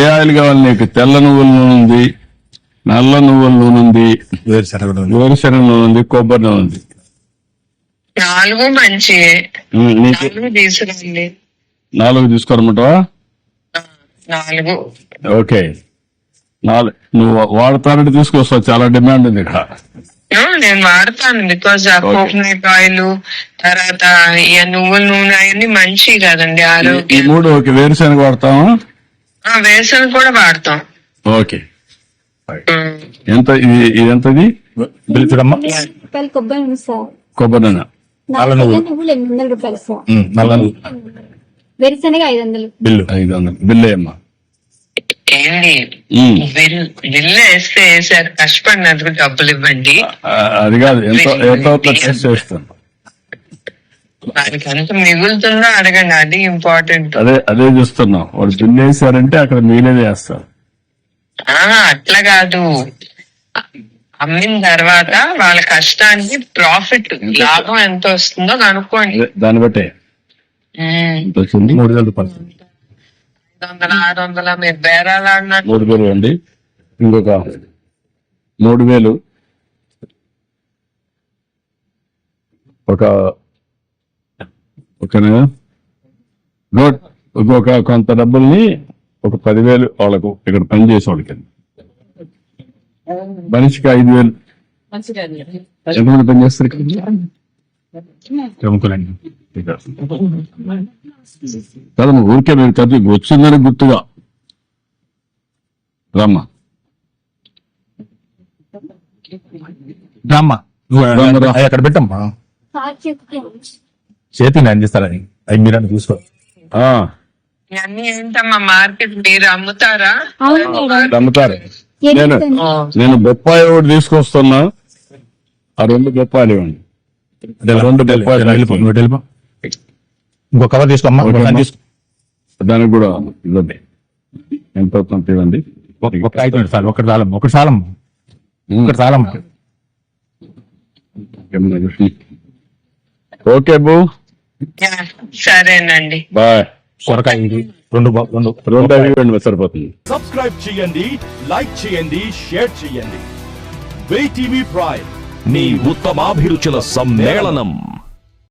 ఏ oil కావాలి నీకు? తెల్ల నువ్వుల నూనె ఉంది, నల్ల నువ్వుల నూనె ఉంది, వేరుశనగ నూనె ఉంది, కొబ్బరి నూనె ఉంది. 4 మంచియే. నీకు 4 తీసుకురండి. 4 తీసుకోరమంటావా? 4. ఓకే, 4 నువ్వు వాడతానంటే తీసుకొస్తావు. చాలా డిమాండ్ ఉంది ఇక్కడ. నేను వాడతాను, బికాజ్ ఆ కోకోనట్ ఆయిల్, తర్వాత ఇక నువ్వుల నూనె అవన్నీ మంచివి కదండి ఈ ఆరోగ్యం. 3 ఓకే. వేరుశనగ వాడతాము, వేసన కూడా వాడతాం. ఓకే. ఎంత ఇది ఎంతది? చూడమ్మా, కొబ్బరి నూనె సార్, కొబ్బరి నూనె, నువ్వులు 800 రూపాయలు సార్, వేరుశనగ 500 బిల్లు 500 బిల్ అమ్మా. ఏంది బిల్లు వేస్తే సార్, కష్టపడినందుకు డబ్బులు ఇవ్వండి. అది కాదు, ఎంతో టెస్ట్ చేస్తాను. దానికి అంత మిగులుతుందో అడగండి, అది ఇంపార్టెంట్. అదే చూస్తున్నాం. వాళ్ళు బిల్ వేసారంటే అక్కడ మీరేది వేస్తారు. అట్లా కాదు, అమ్మిన తర్వాత వాళ్ళ కష్టానికి ప్రాఫిట్, లాభం ఎంత వస్తుందో కనుక్కోండి. దాన్ని బట్టే 3,000 రూపాయలు. 500, 600 మీరు బేరాలు ఆడినట్టు. 3,000 అండి, ఇంకొక 3,000 ఇంకొక కొంత డబ్బుల్ని ఒక 10,000 వాళ్ళకు ఇక్కడ పనిచేసే వాళ్ళకి, మనిషికి 5,000. ఎంతమంది పనిచేస్తారు ఇక్కడ? ప్రముఖులండి. కదా, ఊరికే మీరు చదివి వచ్చిందని గుర్తుగా రమ్మా. రామ్మా, నువ్వు అవి అక్కడ పెట్టమ్మా. చేతి నేను చేస్తారని అవి మీరు చూసుకో. ఇవన్నీ ఏంటమ్మా మార్కెట్, మీరు అమ్ముతారా? అమ్ముతారు. నేను బొప్పాయి ఒకటి తీసుకొస్తున్నా, ఆ 2 బొప్పాయిలు ఇవ్వండి. 2 బొప్పాయిలు. ఇంకో కవర్ తీసుకోమ్మా. దానికి కూడా ఇవ్వండి. ఎంత అవుతుంది ఇవ్వండి. ఒక 5 సార్, ఒకటి చాలమ్మా, ఒకటి చాలమ్మా, ఒకటి చాలమ్మా. ఓకే బూ, సరేనండి, బాయ్. సొరకాయ 2 ఇవ్వండి, సరిపోతుంది. సబ్స్క్రైబ్ చేయండి, లైక్ చేయండి, షేర్ చేయండి. వే టీవీ ప్రైమ్, నీ ఉత్తమాభిరుచుల సమ్మేళనం.